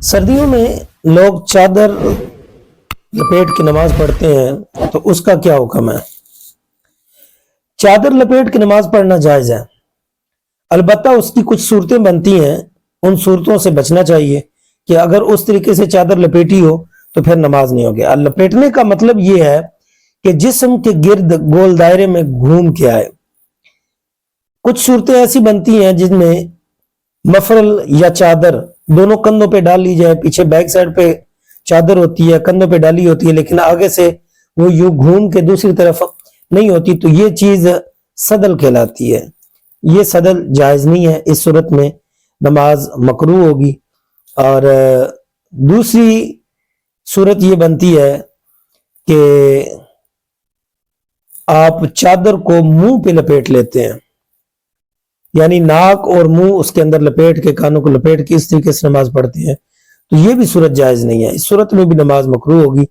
سردیوں میں لوگ چادر لپیٹ کے نماز پڑھتے ہیں تو اس کا کیا حکم ہے؟ چادر لپیٹ کے نماز پڑھنا جائز ہے، البتہ اس کی کچھ صورتیں بنتی ہیں، ان صورتوں سے بچنا چاہیے کہ اگر اس طریقے سے چادر لپیٹی ہو تو پھر نماز نہیں ہوگی۔ لپیٹنے کا مطلب یہ ہے کہ جسم کے گرد گول دائرے میں گھوم کے آئے۔ کچھ صورتیں ایسی بنتی ہیں جن میں مفرل یا چادر دونوں کندھوں پہ ڈال لی جائے، پیچھے بیک سائڈ پہ چادر ہوتی ہے، کندھوں پہ ڈالی ہوتی ہے، لیکن آگے سے وہ یوں گھوم کے دوسری طرف نہیں ہوتی، تو یہ چیز صدل کہلاتی ہے۔ یہ صدل جائز نہیں ہے، اس صورت میں نماز مکروہ ہوگی۔ اور دوسری صورت یہ بنتی ہے کہ آپ چادر کو منہ پہ لپیٹ لیتے ہیں، یعنی ناک اور منہ اس کے اندر لپیٹ کے، کانوں کو لپیٹ کے اس طریقے سے نماز پڑھتے ہیں، تو یہ بھی صورت جائز نہیں ہے، اس صورت میں بھی نماز مکروہ ہوگی۔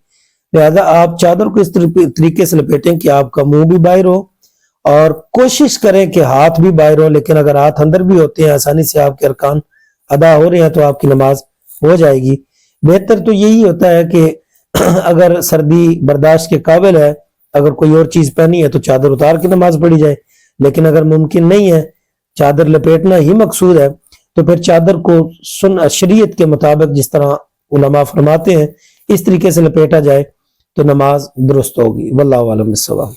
لہذا آپ چادر کو اس طریقے سے لپیٹیں کہ آپ کا منہ بھی باہر ہو، اور کوشش کریں کہ ہاتھ بھی باہر ہو، لیکن اگر ہاتھ اندر بھی ہوتے ہیں، آسانی سے آپ کے ارکان ادا ہو رہے ہیں تو آپ کی نماز ہو جائے گی۔ بہتر تو یہی ہوتا ہے کہ اگر سردی برداشت کے قابل ہے، اگر کوئی اور چیز پہنی ہے تو چادر اتار کے نماز پڑھی جائے، لیکن اگر ممکن نہیں ہے، چادر لپیٹنا ہی مقصود ہے، تو پھر چادر کو شریعت کے مطابق جس طرح علماء فرماتے ہیں اس طریقے سے لپیٹا جائے تو نماز درست ہوگی۔ واللہ اعلم بالصواب۔